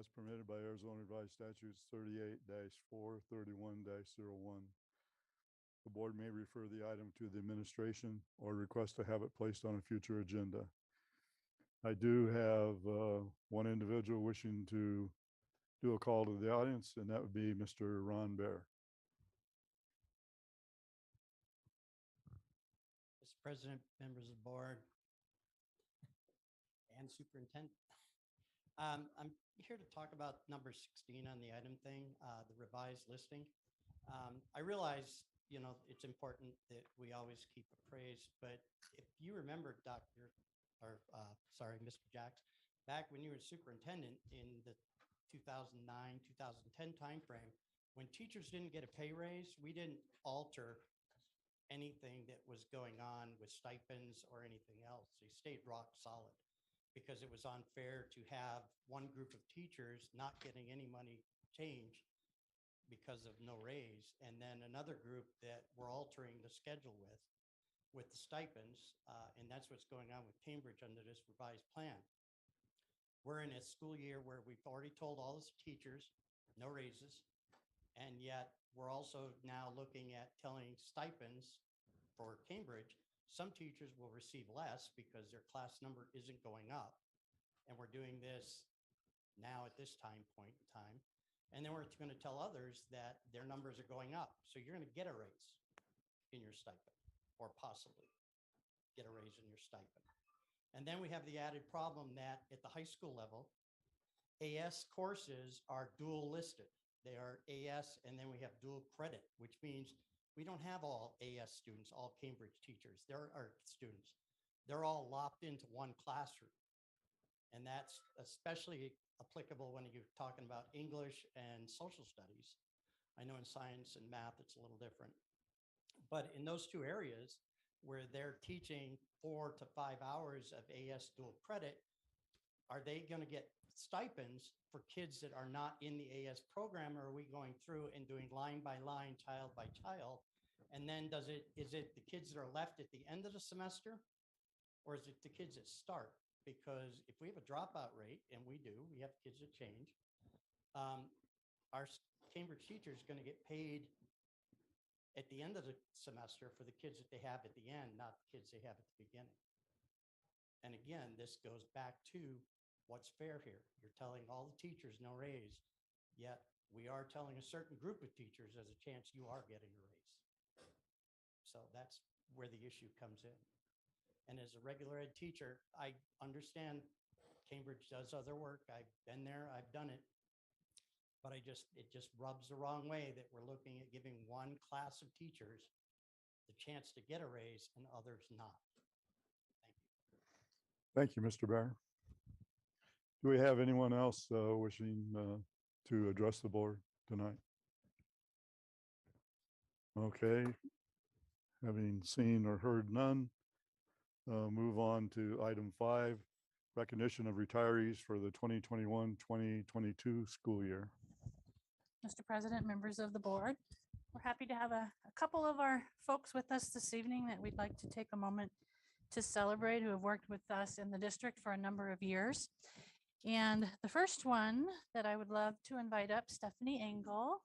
as permitted by Arizona Revised Statutes 38-4, 31-01. The board may refer the item to the administration or request to have it placed on a future agenda. I do have one individual wishing to do a call to the audience, and that would be Mr. Ron Bear. Mr. President, members of the board, and superintendent. I'm here to talk about number 16 on the item thing, the revised listing. I realize, it's important that we always keep appraised, but if you remember, Mr. Jacks, back when you were superintendent in the 2009, 2010 timeframe, when teachers didn't get a pay raise, we didn't alter anything that was going on with stipends or anything else. They stayed rock solid because it was unfair to have one group of teachers not getting any money changed because of no raise, and then another group that we're altering the schedule with the stipends, and that's what's going on with Cambridge under this revised plan. We're in a school year where we've already told all the teachers no raises, and yet we're also now looking at telling stipends for Cambridge. Some teachers will receive less because their class number isn't going up, and we're doing this now at this point in time. And then we're going to tell others that their numbers are going up. So you're going to get a raise in your stipend, or possibly get a raise in your stipend. And then we have the added problem that at the high school level, AS courses are dual listed. They are AS, and then we have dual credit, which means we don't have all AS students, all Cambridge teachers. There are students. They're all lopped into one classroom. And that's especially applicable when you're talking about English and social studies. I know in science and math, it's a little different. But in those two areas where they're teaching 4 to 5 hours of AS dual credit, are they going to get stipends for kids that are not in the AS program, or are we going through and doing line by line, child by child? And then is it the kids that are left at the end of the semester, or is it the kids that start? Because if we have a dropout rate, and we do, we have kids that change, our Cambridge teacher is going to get paid at the end of the semester for the kids that they have at the end, not the kids they have at the beginning. And again, this goes back to what's fair here. You're telling all the teachers no raise, yet we are telling a certain group of teachers there's a chance you are getting a raise. So that's where the issue comes in. And as a regular ed teacher, I understand Cambridge does other work. I've been there, I've done it. But it just rubs the wrong way that we're looking at giving one class of teachers the chance to get a raise and others not. Thank you. Thank you, Mr. Bear. Do we have anyone else wishing to address the board tonight? Okay. Having seen or heard none, move on to item 5, recognition of retirees for the 2021-2022 school year. Mr. President, members of the board, we're happy to have a couple of our folks with us this evening that we'd like to take a moment to celebrate, who have worked with us in the district for a number of years. And the first one that I would love to invite up, Stephanie Engel.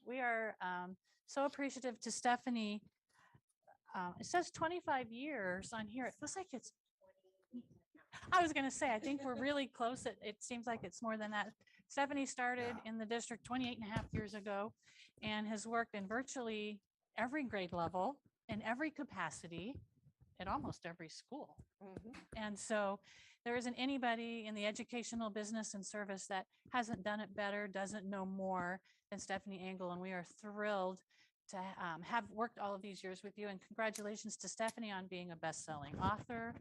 We are so appreciative to Stephanie. It says 25 years on here. It feels like it's, I was going to say, I think we're really close. It seems like it's more than that. Stephanie started in the district 28 and a half years ago and has worked in virtually every grade level, in every capacity, at almost every school. And so there isn't anybody in the educational business and service that hasn't done it better, doesn't know more than Stephanie Engel. And we are thrilled to have worked all of these years with you. And congratulations to Stephanie on being a best-selling author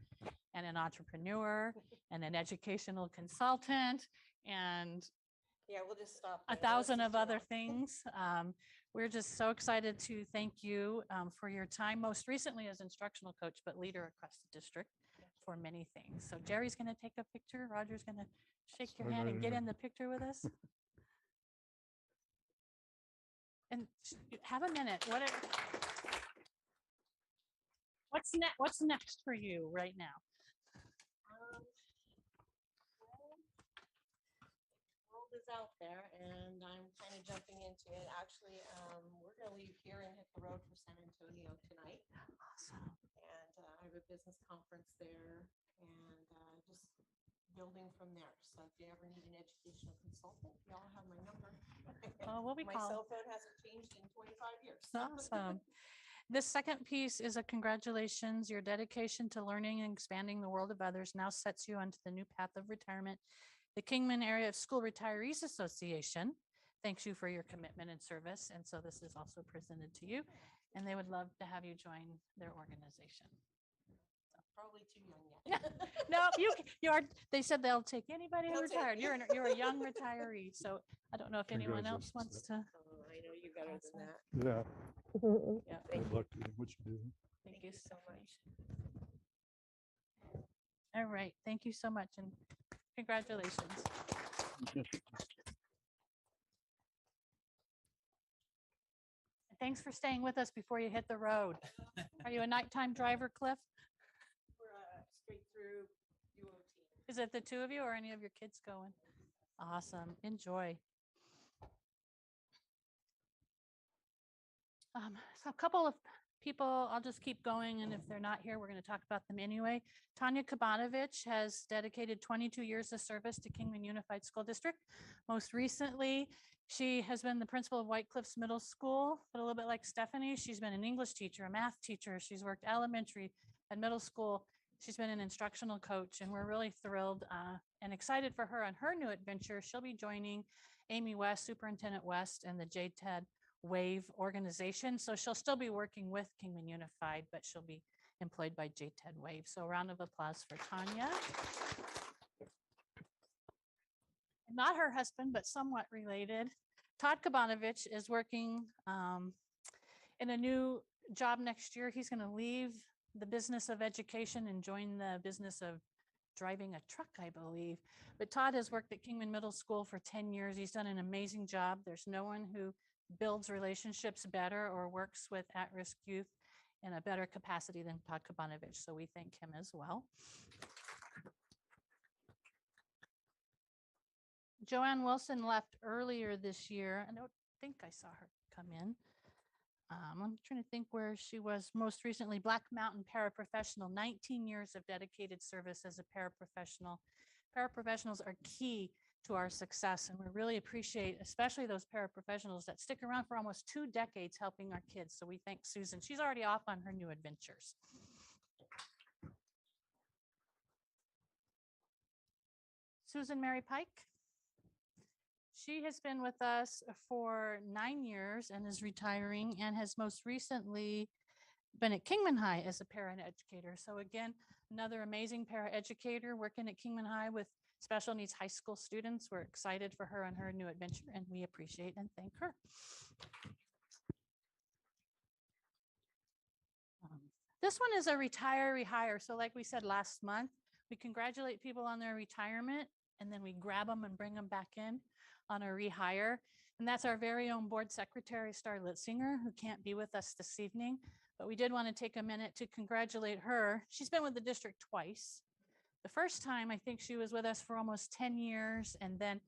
and an entrepreneur and an educational consultant and yeah, we'll just stop. 1,000 of other things. We're just so excited to thank you for your time, most recently as instructional coach, but leader across the district for many things. So Jerry's going to take a picture. Roger's going to shake your hand and get in the picture with us. And have a minute. What's next for you right now? what's out there, and I'm kind of jumping into it. Actually, we're gonna leave here and hit the road for San Antonio tonight. Awesome. And I have a business conference there, and just building from there. So if you ever need an educational consultant, y'all have my number. Oh, what we My call. cell phone hasn't changed in 25 years. Awesome. This second piece is a congratulations. Your dedication to learning and expanding the world of others now sets you onto the new path of retirement. The Kingman Area School Retirees Association thanks you for your commitment and service. And so this is also presented to you, and they would love to have you join their organization. Probably too young yet. No, you are. They said they'll take anybody who They'll take retired. me. You're a young retiree, so I don't know if anyone else wants to. Oh, I know you better than that. Yeah, Yeah, good luck to you, what you do. thank you so much. All right, thank you so much, and congratulations. Thanks for staying with us before you hit the road. Are you a nighttime driver, Cliff? We're straight through UOT. Is it the two of you or any of your kids going? Awesome. Enjoy. So a couple of people, I'll just keep going, and if they're not here, we're going to talk about them anyway. Tanya Kobanovic has dedicated 22 years of service to Kingman Unified School District. Most recently, she has been the principal of White Cliffs Middle School, but a little bit like Stephanie, she's been an English teacher, a math teacher. She's worked elementary and middle school. She's been an instructional coach, and we're really thrilled and excited for her on her new adventure. She'll be joining Amy West, Superintendent West, and the JTED WAVE organization. So she'll still be working with Kingman Unified, but she'll be employed by JTED WAVE. So a round of applause for Tanya. Not her husband, but somewhat related. Todd Kobanovic is working in a new job next year. He's going to leave the business of education and join the business of driving a truck, I believe. But Todd has worked at Kingman Middle School for 10 years. He's done an amazing job. There's no one who builds relationships better or works with at-risk youth in a better capacity than Todd Kobanovic. So we thank him as well. Joanne Wilson left earlier this year. I don't think I saw her come in. I'm trying to think where she was most recently. Black Mountain paraprofessional, 19 years of dedicated service as a paraprofessional. Paraprofessionals are key to our success, and we really appreciate especially those paraprofessionals that stick around for almost 2 decades helping our kids. So we thank Susan. She's already off on her new adventures. Susan Mary Pike. She has been with us for 9 years and is retiring, and has most recently been at Kingman High as a paraeducator. So again, another amazing paraeducator working at Kingman High with special needs high school students. We're excited for her on her new adventure, and we appreciate and thank her. This one is a retiree hire. So like we said last month, we congratulate people on their retirement, and then we grab them and bring them back in on a rehire. And that's our very own board secretary, Star Litzinger, who can't be with us this evening. But we did want to take a minute to congratulate her. She's been with the district twice. The first time, I think she was with us for almost 10 years, and then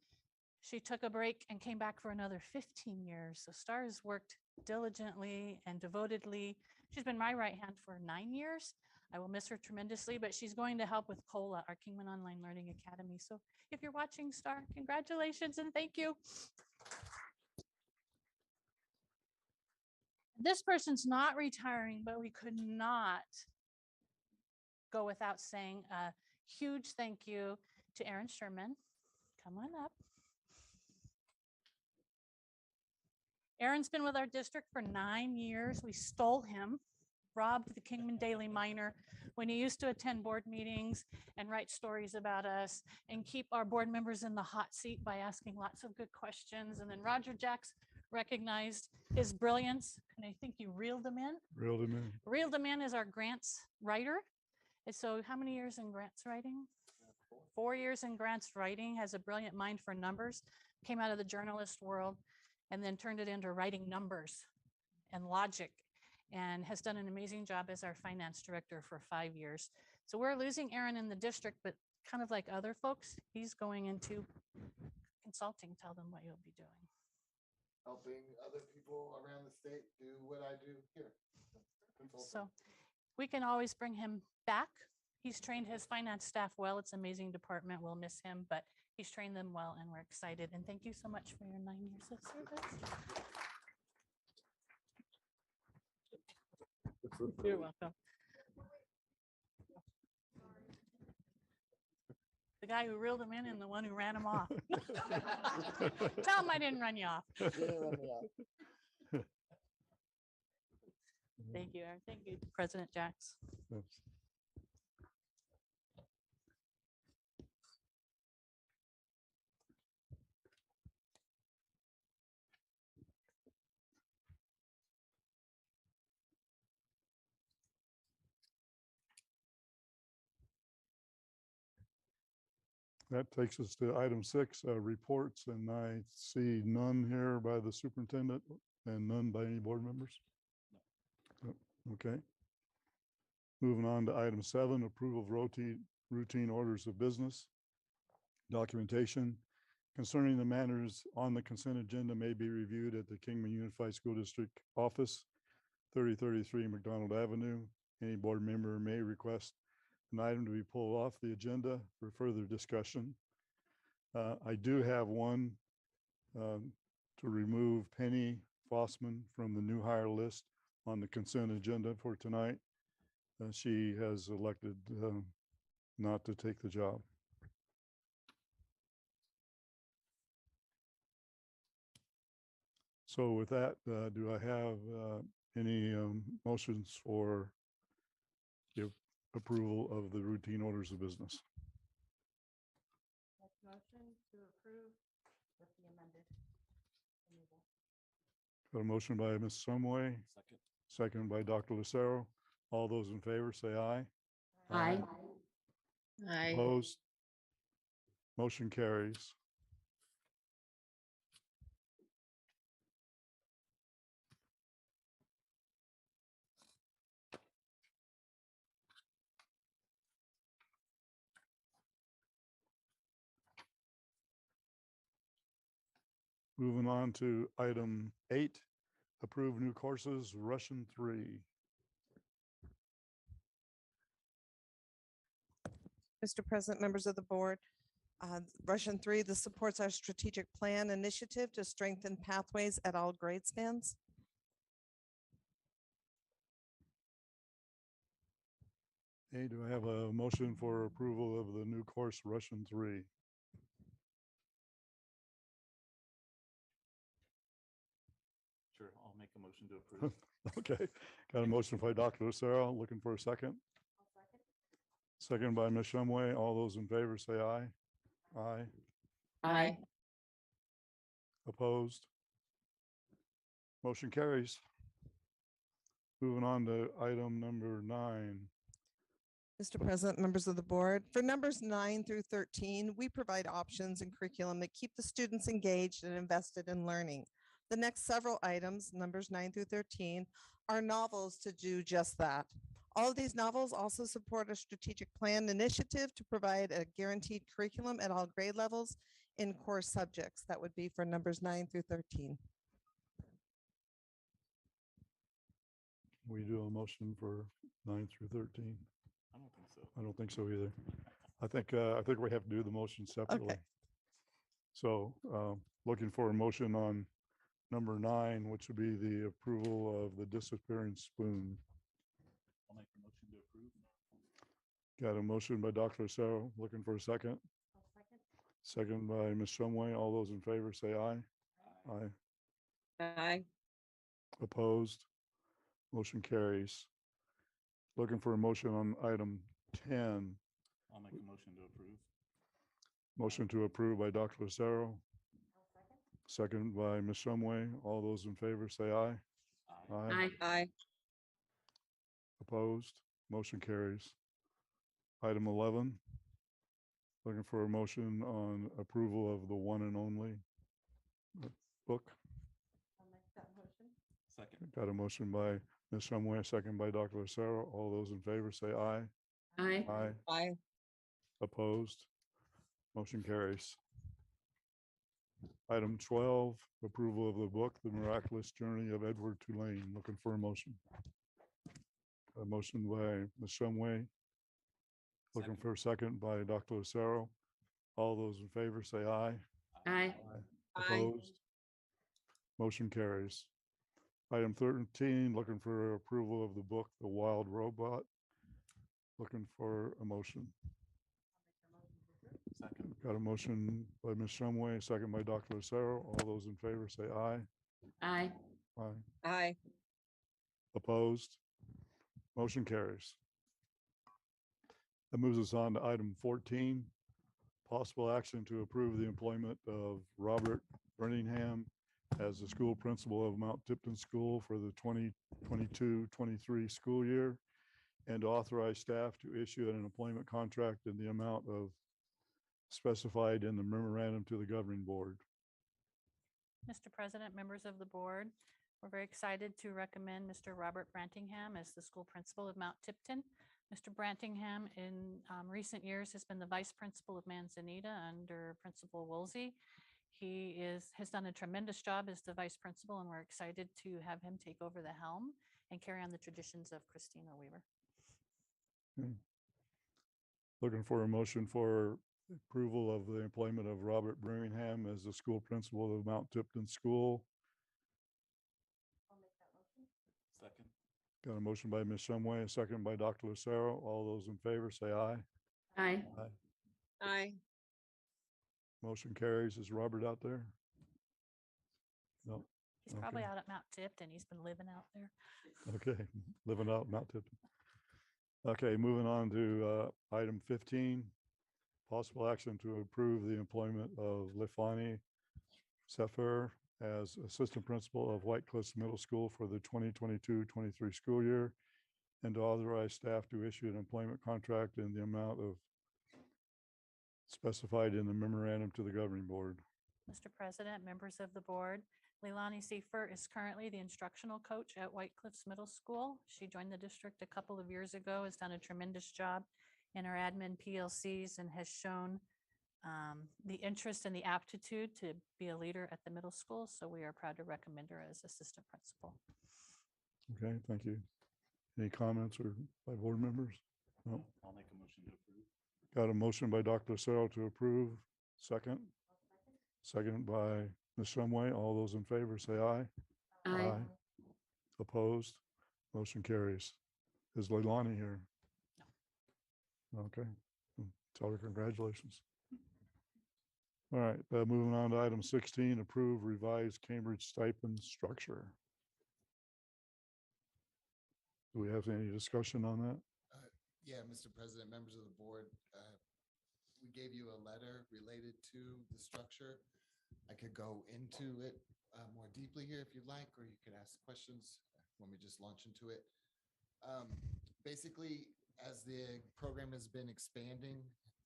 she took a break and came back for another 15 years. So Star has worked diligently and devotedly. She's been my right hand for 9 years. I will miss her tremendously, but she's going to help with COLA, our Kingman Online Learning Academy. So if you're watching, Star, congratulations and thank you. This person's not retiring, but we could not go without saying a huge thank you to Aaron Sherman. Come on up. Aaron's been with our district for 9 years. We stole him, robbed the Kingman Daily Miner when he used to attend board meetings and write stories about us and keep our board members in the hot seat by asking lots of good questions. And then Roger Jacks recognized his brilliance, and I think you reeled him in. Reeled him in. Reeled him in as our grants writer. And so how many years in grants writing? 4 years in grants writing, has a brilliant mind for numbers, came out of the journalist world, and then turned it into writing numbers and logic, and has done an amazing job as our finance director for 5 years. So we're losing Aaron in the district, but kind of like other folks, he's going into Consulting, tell them what you'll be doing. Helping other people around the state do what I do here. Consulting. So we can always bring him back. He's trained his finance staff well. It's an amazing department. We'll miss him, but he's trained them well and we're excited. And thank you so much for your 9 years of service. You're welcome. The guy who reeled him in and the one who ran him off. Tell him I didn't run you off. Thank you, Aaron. Thank you, President Jacks. Yes. That takes us to item 6, reports, and I see none here by the superintendent and none by any board members. No. Okay. Moving on to item 7, approval of routine orders of business. Documentation concerning the matters on the consent agenda may be reviewed at the Kingman Unified School District Office, 3033 McDonald Avenue. Any board member may request an item to be pulled off the agenda for further discussion. I do have one to remove Penny Fossman from the new hire list on the consent agenda for tonight. She has elected not to take the job. So with that, do I have any motions for the approval of the routine orders of business? Motion to approve with the amended removal. Got a motion by Ms. Sumway, second by Dr. Lucero. All those in favor say aye. Aye. Aye. Opposed? Motion carries. Moving on to item 8, approve new courses, Russian 3. Mr. President, members of the board, Russian 3, this supports our strategic plan initiative to strengthen pathways at all grade spans. Hey, do I have a motion for approval of the new course, Russian 3? Sure, I'll make a motion to approve. Okay, got a motion by Dr. Lucero, looking for a second. Second by Ms. Shumway. All those in favor say aye. Aye. Aye. Opposed? Motion carries. Moving on to item number 9. Mr. President, members of the board, for numbers 9 through 13, we provide options and curriculum that keep the students engaged and invested in learning. The next several items, numbers 9 through 13, are novels to do just that. All of these novels also support a strategic plan initiative to provide a guaranteed curriculum at all grade levels in core subjects. That would be for numbers 9 through 13. We do a motion for 9 through 13. I don't think so. I don't think so either. I think we have to do the motion separately. So looking for a motion on number 9, which would be the approval of the disappearing spoon. I'll make the motion to approve. Got a motion by Dr. Lucero, looking for a second. Second by Ms. Shumway. All those in favor say aye. Aye. Aye. Opposed? Motion carries. Looking for a motion on item 10. I'll make a motion to approve. Motion to approve by Dr. Lucero. Second by Ms. Shumway. All those in favor say aye. Aye. Aye. Opposed? Motion carries. Item 11. Looking for a motion on approval of the one and only book. I'll make that motion. Second. Got a motion by Ms. Shumway, second by Dr. Lucero. All those in favor say aye. Aye. Aye. Aye. Opposed? Motion carries. Item 12, approval of the book, The Miraculous Journey of Edward Tulane. Looking for a motion. A motion by Ms. Shumway. Looking for a second by Dr. Lucero. All those in favor say aye. Aye. Opposed? Motion carries. Item 13, looking for approval of the book, The Wild Robot. Looking for a motion. Second. Got a motion by Ms. Shumway, second by Dr. Lucero. All those in favor say aye. Aye. Aye. Aye. Opposed? Motion carries. That moves us on to item 14. Possible action to approve the employment of Robert Birmingham as the school principal of Mount Tipton School for the 2022-23 school year, and to authorize staff to issue an employment contract in the amount of specified in the memorandum to the governing board. Mr. President, members of the board, we're very excited to recommend Mr. Robert Brantingham as the school principal of Mount Tipton. Mr. Brantingham in recent years has been the vice principal of Manzanita under Principal Woolsey. He has done a tremendous job as the vice principal, and we're excited to have him take over the helm and carry on the traditions of Christina Weaver. Looking for a motion for approval of the employment of Robert Birmingham as the school principal of Mount Tipton School. Second. Got a motion by Ms. Shumway, a second by Dr. Lucero. All those in favor say aye. Aye. Aye. Motion carries. Is Robert out there? No. He's probably Okay. out at Mount Tipton. He's been living out there. Okay, living out Mount Tipton. Okay, moving on to item 15. Possible action to approve the employment of Lifani Sefer as assistant principal of White Cliffs Middle School for the 2022-23 school year, and to authorize staff to issue an employment contract in the amount of specified in the memorandum to the governing board. Mr. President, members of the board, Leilani Seifert is currently the instructional coach at White Cliffs Middle School. She joined the district a couple of years ago, has done a tremendous job in her admin PLCs, and has shown the interest and the aptitude to be a leader at the middle school. So we are proud to recommend her as assistant principal. Okay, thank you. Any comments or by board members? No. I'll make a motion to approve. Got a motion by Dr. Lucero to approve. Second. Second by Ms. Shumway. All those in favor say aye. Aye. Opposed? Motion carries. Is Leilani here? No. Okay. Tell her congratulations. All right, moving on to item 16, approve revised Cambridge stipend structure. Do we have any discussion on that? Yeah, Mr. President, members of the board, we gave you a letter related to the structure. I could go into it more deeply here if you'd like, or you could ask questions when we just launch into it. Basically, as the program has been expanding,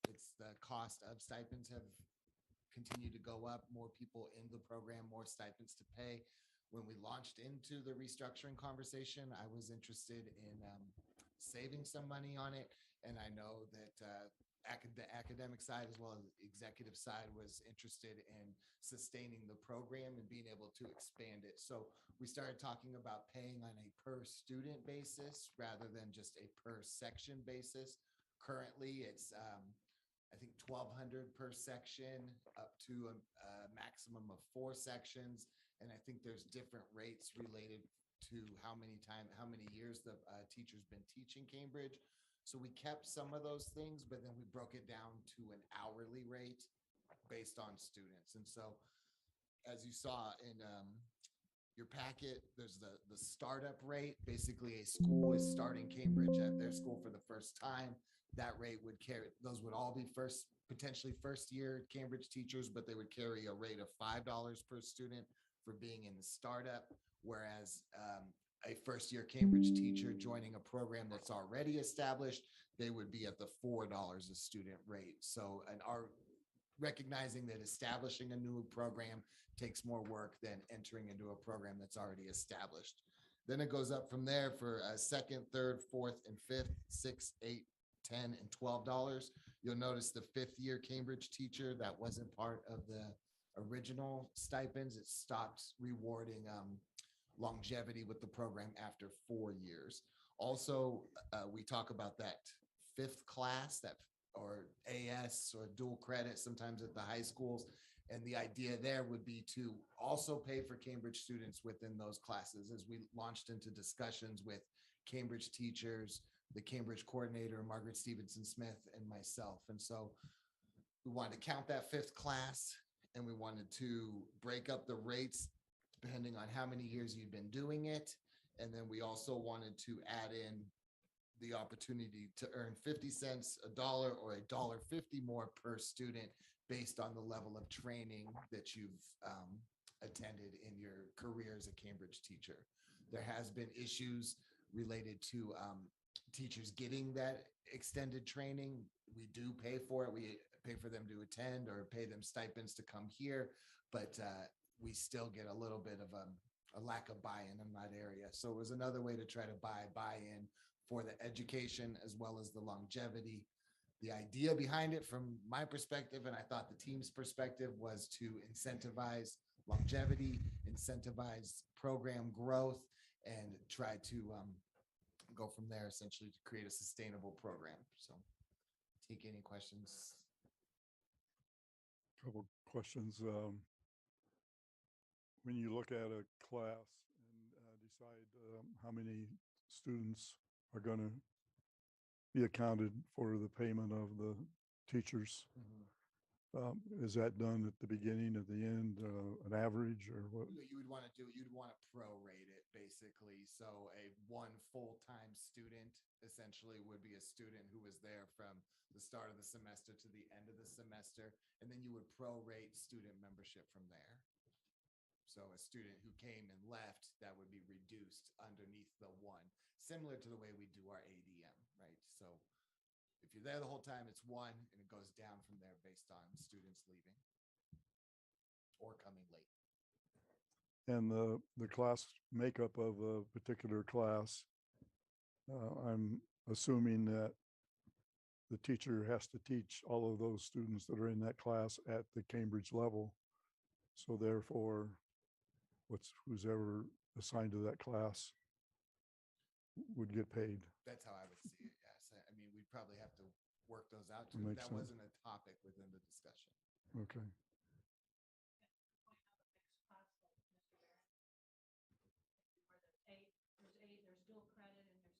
it's the cost of stipends have continued to go up, more people in the program, more stipends to pay. When we launched into the restructuring conversation, I was interested in saving some money on it. And I know that the academic side as well as the executive side was interested in sustaining the program and being able to expand it. So we started talking about paying on a per student basis rather than just a per section basis. Currently, it's I think $1,200 per section up to a maximum of 4 sections. And I think there's different rates related to how many years the teacher's been teaching Cambridge. So we kept some of those things, but then we broke it down to an hourly rate based on students. And so as you saw in your packet, there's the startup rate. Basically, a school is starting Cambridge at their school for the first time. That rate would carry, those would all be potentially first year Cambridge teachers, but they would carry a rate of $5 per student for being in the startup. Whereas a first year Cambridge teacher joining a program that's already established, they would be at the $4 a student rate. So, and our recognizing that establishing a new program takes more work than entering into a program that's already established. Then it goes up from there for a second, third, fourth, and fifth, $6, $8, $10, and $12. You'll notice the 5th year Cambridge teacher that wasn't part of the original stipends. It stopped rewarding longevity with the program after 4 years. Also, we talk about that fifth class, that or AS or dual credit sometimes at the high schools. And the idea there would be to also pay for Cambridge students within those classes, as we launched into discussions with Cambridge teachers, the Cambridge coordinator, Margaret Stevenson Smith, and myself. And so we wanted to count that fifth class, and we wanted to break up the rates depending on how many years you've been doing it. And then we also wanted to add in the opportunity to earn 50 cents, $1, or $1.50 more per student based on the level of training that you've attended in your career as a Cambridge teacher. There has been issues related to teachers getting that extended training. We do pay for it. We pay for them to attend or pay them stipends to come here, but we still get a little bit of a lack of buy-in in that area. So it was another way to try to buy-in for the education as well as the longevity. The idea behind it from my perspective, and I thought the team's perspective, was to incentivize longevity, incentivize program growth, and try to go from there, essentially to create a sustainable program. So take any questions. Couple questions. When you look at a class and decide how many students are going to be accounted for the payment of the teachers, is that done at the beginning, at the end, an average, or what? You would want to do, you'd want to prorate it basically. So a one full-time student essentially would be a student who was there from the start of the semester to the end of the semester. And then you would prorate student membership from there. So a student who came and left, that would be reduced underneath the one, similar to the way we do our ADM, right? So if you're there the whole time, it's one, and it goes down from there based on students leaving or coming late. And the class makeup of a particular class, I'm assuming that the teacher has to teach all of those students that are in that class at the Cambridge level. So therefore, who's ever assigned to that class would get paid. That's how I would see it, yes. I mean, we'd probably have to work those out. Makes That sense. wasn't a topic within the discussion. Okay.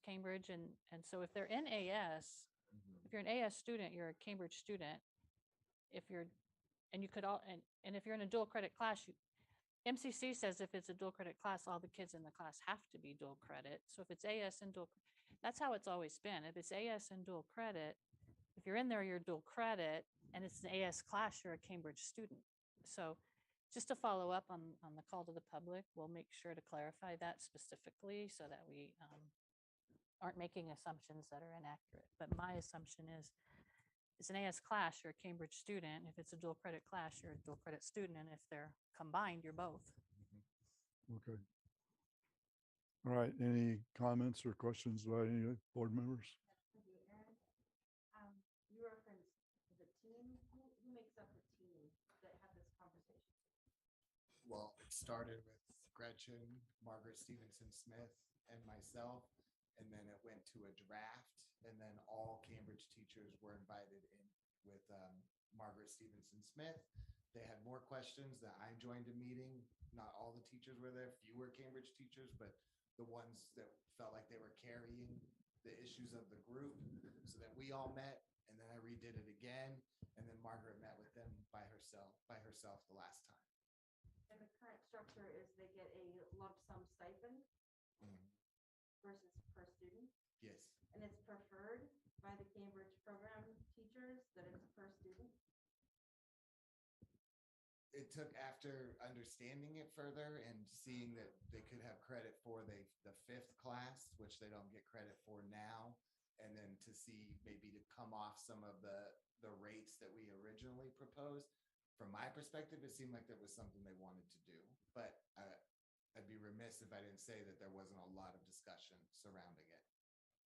Cambridge, and so if they're in AS, if you're an AS student, you're a Cambridge student. If you're, and you could all, and if you're in a dual credit class, MCC says if it's a dual credit class, all the kids in the class have to be dual credit. So if it's AS and dual, that's how it's always been. If it's AS and dual credit, if you're in there, you're dual credit, and it's an AS class, you're a Cambridge student. So just to follow up on the call to the public, we'll make sure to clarify that specifically so that we aren't making assumptions that are inaccurate. But my assumption is, it's an AS class, you're a Cambridge student. If it's a dual credit class, you're a dual credit student. And if they're combined, you're both. Okay. All right. Any comments or questions by any board members? You referenced the team. Who makes up the team that had this conversation? Well, it started with Gretchen, Margaret Stevenson Smith, and myself. And then it went to a draft, and then all Cambridge teachers were invited in with Margaret Stevenson Smith. They had more questions that I joined a meeting. Not all the teachers were there, fewer Cambridge teachers, but the ones that felt like they were carrying the issues of the group, so that we all met, and then I redid it again. And then Margaret met with them by herself the last time. And the current structure is they get a lump sum stipend versus per student. Yes. And it's preferred by the Cambridge program teachers that it's per student. It took, after understanding it further and seeing that they could have credit for the fifth class, which they don't get credit for now, and then to see maybe to come off some of the rates that we originally proposed. From my perspective, it seemed like that was something they wanted to do, but I'd be remiss if I didn't say that there wasn't a lot of discussion surrounding it.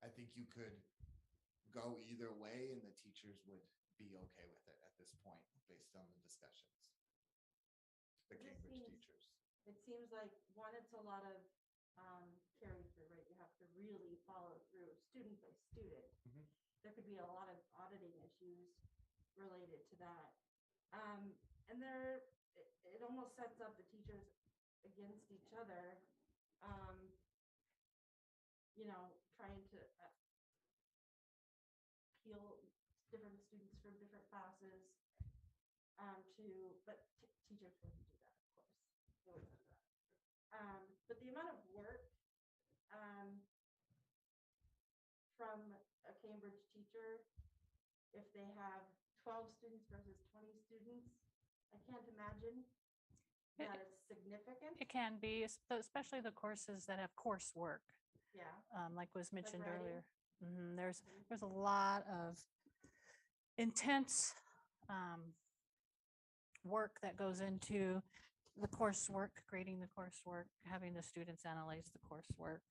I think you could go either way and the teachers would be okay with it at this point based on the discussions. the It just Cambridge seems- teachers. It seems like, one, it's a lot of carry through, right? You have to really follow through student by student. Mhm. There could be a lot of auditing issues related to that. And it almost sets up the teachers against each other. Trying to peel different students from different classes. Teachers wouldn't do that, of course. They wouldn't do that. But the amount of work from a Cambridge teacher, if they have 12 students versus 20 students, I can't imagine It- that it's significant. It can be, especially the courses that have coursework, Yeah. like was mentioned writing? earlier. There's Mhm. a lot of intense work that goes into the coursework, grading the coursework, having the students analyze the coursework.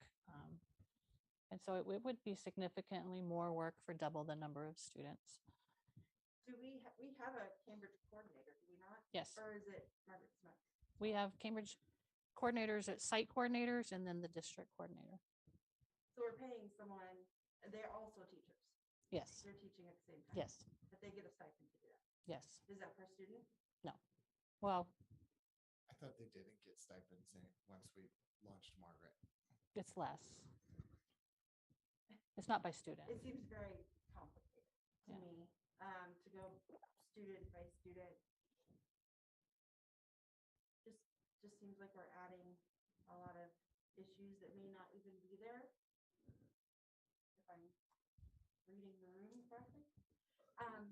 And so it would be significantly more work for double the number of students. Do we have a Cambridge coordinator, do we not? Yes, Or is it Margaret Smith? we have Cambridge coordinators at site coordinators and then the district coordinator. So we're paying someone, and they're also teachers. Yes, They're teaching at the same time. yes, But they get a stipend to do that. yes. Is that per student? Well, I thought they didn't get stipends once we launched Margaret. it's less. It's not by student. It seems very complicated to Yeah. me, to go student by student. Just seems like we're adding a lot of issues that may not even be there. If I'm reading the room correctly.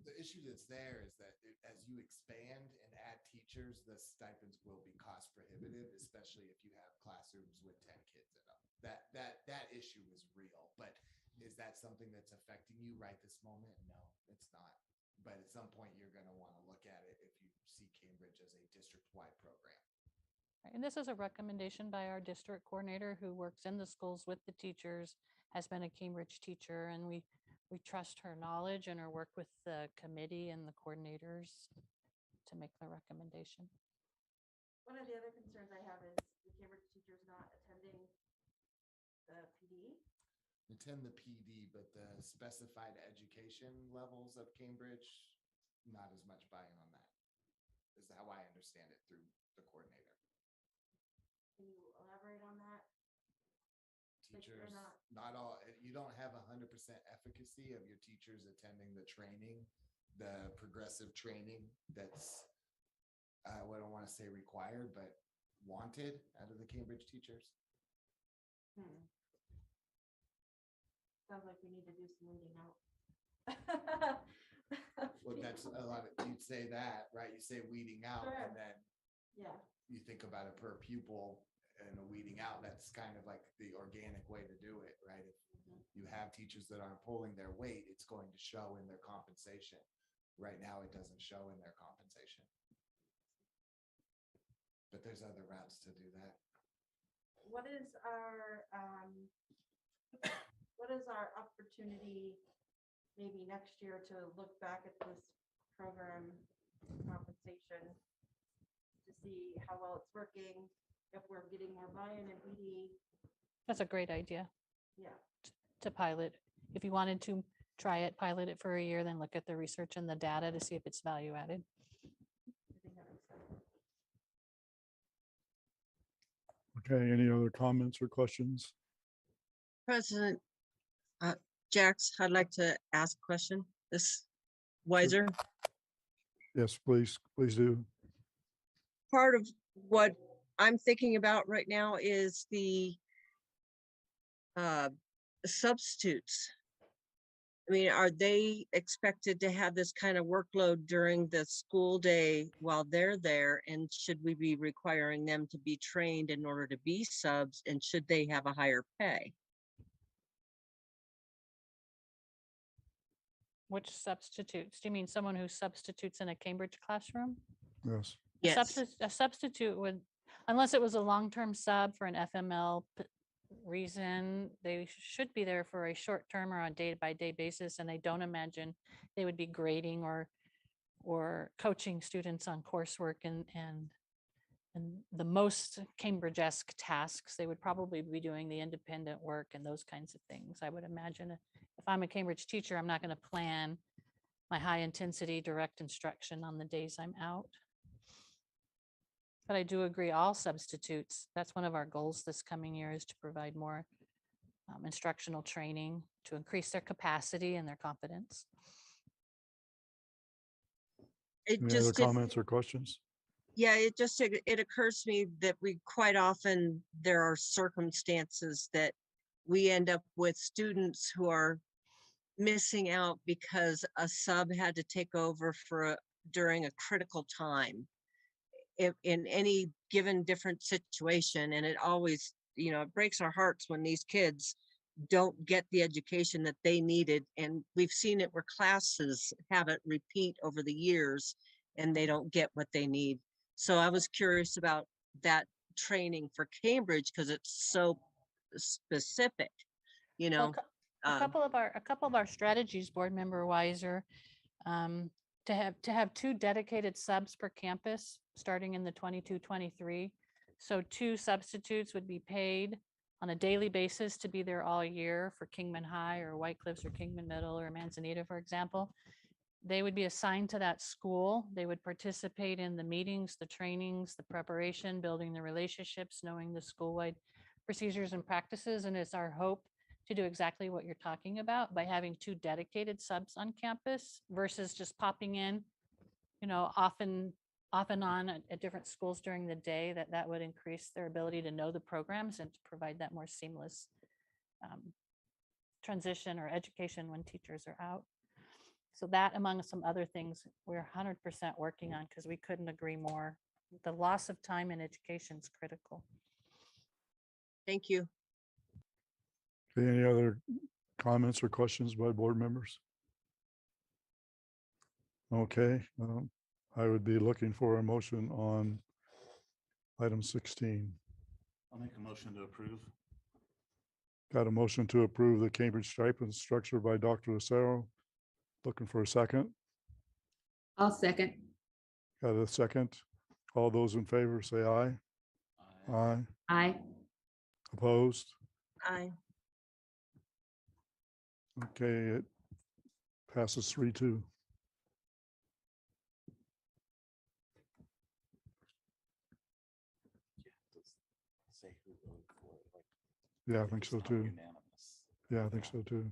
The issue that's there is that as you expand and add teachers, the stipends will be cost prohibitive, especially if you have classrooms with 10 kids in them. That issue is real, but is that something that's affecting you right this moment? No, it's not. But at some point, you're going to want to look at it if you see Cambridge as a district-wide program. And this is a recommendation by our district coordinator who works in the schools with the teachers, has been a Cambridge teacher, and we trust her knowledge and her work with the committee and the coordinators to make the recommendation. One of the other concerns I have is the Cambridge teachers not attending the PD. Attend the PD, but the specified education levels of Cambridge, not as much buy-in on that. Is how I understand it through the coordinator. Can you elaborate on that? Like, they're Teachers, not all, you don't have 100% efficacy of your teachers attending the training, the progressive training that's, I don't want to say required, but wanted out of the Cambridge teachers. Sounds like we need to do some weeding out. Well, that's a lot of, you'd say that, right? You say weeding out Sure. and then Yeah, you think about it per pupil and a weeding out, that's kind of like the organic way to do it, right? If you have teachers that aren't pulling their weight, it's going to show in their compensation. Right now, it doesn't show in their compensation. But there's other routes to do that. what is our opportunity maybe next year to look back at this program compensation to see how well it's working, if we're getting more buy-in in PD? That's a great idea Yeah, to pilot. If you wanted to try it, pilot it for a year, then look at the research and the data to see if it's value added. I think that makes sense. Okay, any other comments or questions? President Jax, I'd like to ask a question. This Wiser, Yes, please do. part of what I'm thinking about right now is the substitutes. I mean, are they expected to have this kind of workload during the school day while they're there? And should we be requiring them to be trained in order to be subs? And should they have a higher pay? Which substitutes? Do you mean someone who substitutes in a Cambridge classroom? Yes. A Yes. A substitute would, unless it was a long-term sub for an FML reason, they should be there for a short term or on day-by-day basis, and I don't imagine they would be grading or coaching students on coursework and and the most Cambridge-esque tasks. They would probably be doing the independent work and those kinds of things. I would imagine if I'm a Cambridge teacher, I'm not going to plan my high intensity direct instruction on the days I'm out. But I do agree, all substitutes, that's one of our goals this coming year, is to provide more instructional training to increase their capacity and their confidence. It Any other just, comments or questions? yeah, it occurs to me that we quite often, there are circumstances that we end up with students who are missing out because a sub had to take over during a critical time in any given different situation. And it always, it breaks our hearts when these kids don't get the education that they needed. And we've seen it where classes have it repeat over the years and they don't get what they need. So I was curious about that training for Cambridge because it's so specific, Well, a couple of our strategies, Board Member Weiser, to have 2 dedicated subs per campus starting in the 22-23. So 2 substitutes would be paid on a daily basis to be there all year for Kingman High or White Cliffs or Kingman Middle or Manzanita, for example. They would be assigned to that school. They would participate in the meetings, the trainings, the preparation, building the relationships, knowing the school-wide procedures and practices. And it's our hope to do exactly what you're talking about by having 2 dedicated subs on campus versus just popping in, off and on at different schools during the day. That would increase their ability to know the programs and to provide that more seamless transition or education when teachers are out. So that, among some other things, we're 100% working on because we couldn't agree more. The loss of time in education is critical. Thank you. Okay, any other comments or questions by board members? Okay, I would be looking for a motion on item 16. I'll make a motion to approve. Got a motion to approve the Cambridge stipend structure by Dr. Lucero. Looking for a second. I'll second. Got a second. All those in favor say aye. Aye. Aye. Opposed? Aye. Okay, it passes 3-2. Say who voted for it, like, Yeah, I if think it's so not too. unanimous. Yeah, I think so too.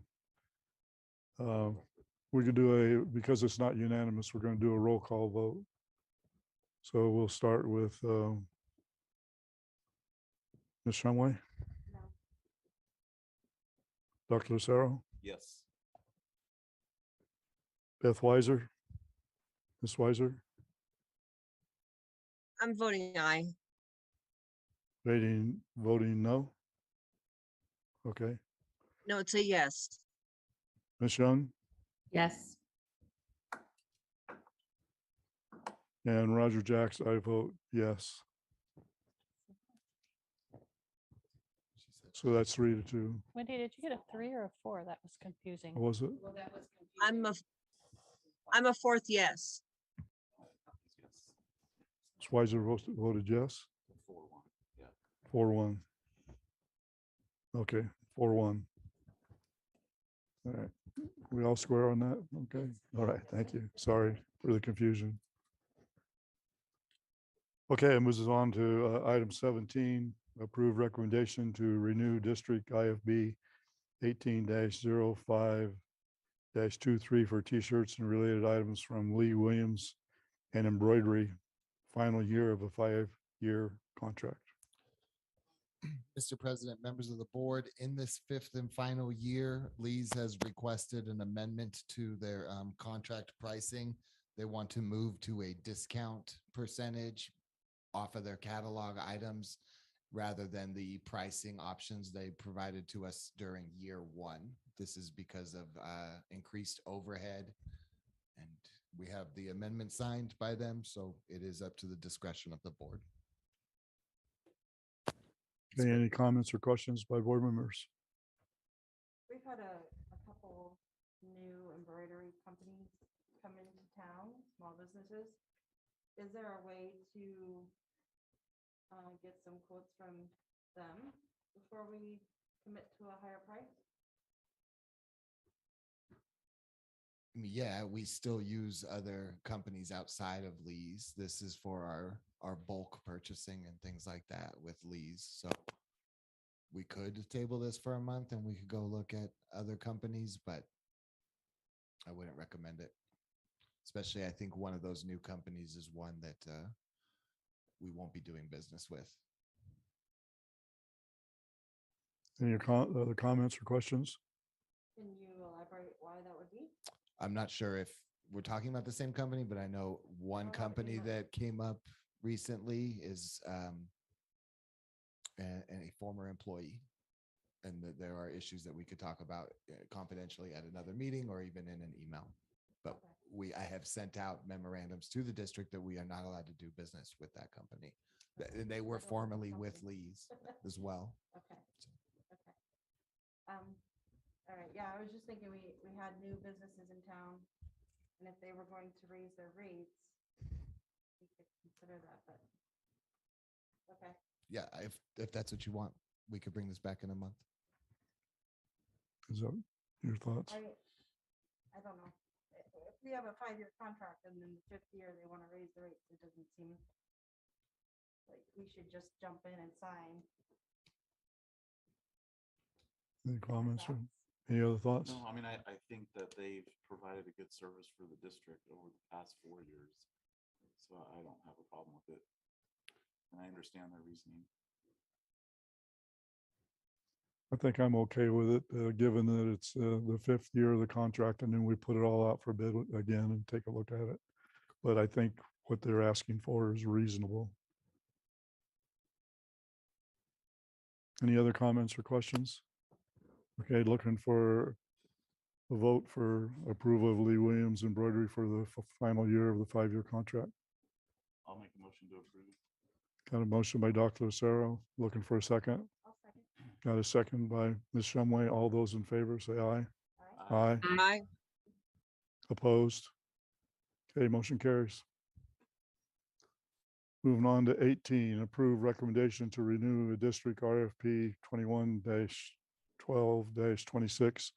We could do because it's not unanimous, we're going to do a roll call vote. So we'll start with Ms. Shumway. No. Dr. Lucero, Yes. Beth Weiser, Ms. Weiser, I'm voting aye. voting no. Okay, No, it's a yes. Ms. Young Yes. and Roger Jacks, I vote yes. So that's 3-2. Wendy, did you get a 3 or a 4? That was confusing. What was it? I'm a 4th yes. Yes. Ms. Weiser voted yes. 4-1. Yeah. 4-1. Okay, 4-1. All right, we all square on that? Okay, all right, thank you. Sorry for the confusion. Okay, it moves us on to item 17, approve recommendation to renew district IFB 18-05-23 for t-shirts and related items from Lee Williams and embroidery, final year of a 5-year contract. Mr. President, members of the board, in this 5th and final year, Lee's has requested an amendment to their contract pricing. They want to move to a discount percentage off of their catalog items rather than the pricing options they provided to us during year 1. This is because of increased overhead, and we have the amendment signed by them, so it is up to the discretion of the board. Okay, any comments or questions by board members? We've had a couple new embroidery companies come into town, small businesses. Is there a way to get some quotes from them before we commit to a higher price? I mean, yeah, we still use other companies outside of Lee's. This is for our bulk purchasing and things like that with Lee's. So we could table this for a month and we could go look at other companies, but I wouldn't recommend it. Especially, I think one of those new companies is one that we won't be doing business with. Any other comments or questions? Can you elaborate why that would be? I'm not sure if we're talking about the same company, but I know one Oh, that company came up. that came up recently is a former employee. And that there are issues that we could talk about confidentially at another meeting or even in an email. But Okay. I have sent out memorandums to the district that we are not allowed to do business with that company. And they were I don't know the formerly with company. Lee's as well. Okay, okay. All right, yeah, I was just thinking we had new businesses in town. And if they were going to raise their rates, we could consider that, but. Okay, Yeah, if that's what you want, we could bring this back in a month. Is that your thoughts? I don't know. If we have a 5-year contract and then the 5th year they want to raise the rates, it doesn't seem like we should just jump in and sign. Any comments or any other thoughts? No, I mean, I think that they've provided a good service for the district over the past 4 years. So I don't have a problem with it. And I understand their reasoning. I think I'm okay with it, given that it's the 5th year of the contract and then we put it all out for bid again and take a look at it. But I think what they're asking for is reasonable. Any other comments or questions? Okay, looking for a vote for approval of Lee Williams embroidery for the final year of the 5-year contract. I'll make a motion to approve. Got a motion by Dr. Lucero, looking for a second. I'll second. Got a second by Ms. Shumway. All those in favor say aye. Aye. Aye. Aye. Opposed? Okay, motion carries. Moving on to 18, approve recommendation to renew a district RFP 21-12-26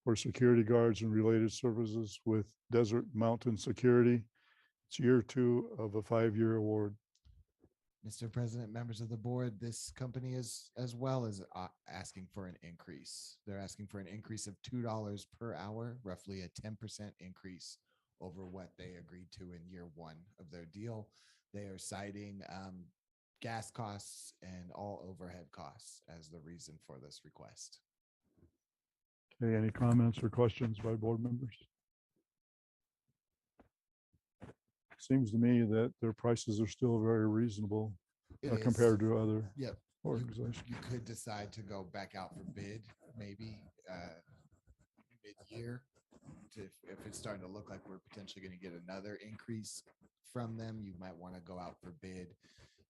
for security guards and related services with Desert Mountain Security. It's year 2 of a 5-year award. Mr. President, members of the board, this company is as well as asking for an increase. They're asking for an increase of $2 per hour, roughly a 10% increase over what they agreed to in year 1 of their deal. They are citing gas costs and all overhead costs as the reason for this request. Okay, any comments or questions by board members? Seems to me that their prices are still very reasonable It is. compared to other Yep. organizations. You could decide to go back out for bid, maybe mid-year. If it's starting to look like we're potentially going to get another increase from them, you might want to go out for bid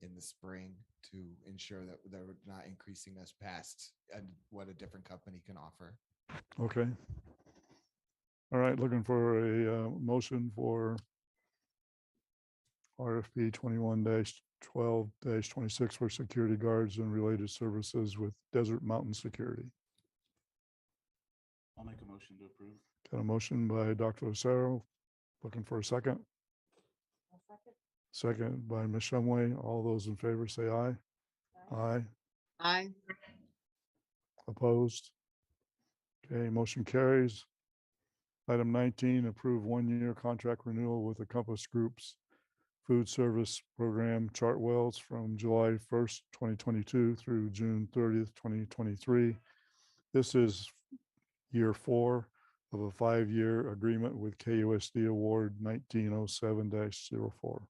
in the spring to ensure that they're not increasing us past what a different company can offer. Okay. All right, looking for a motion for RFP 21-12-26 for security guards and related services with Desert Mountain Security. I'll make a motion to approve. Got a motion by Dr. Lucero, looking for a second. I'll second. Second by Ms. Shumway. All those in favor say aye. Aye. Aye. Opposed? Okay, motion carries. Item 19, approve 1-year contract renewal with the Compass Group's food service program Chartwells from July 1st, 2022 through June 30th, 2023. This is year 4 of a 5-year agreement with KUSD Award 1907-04.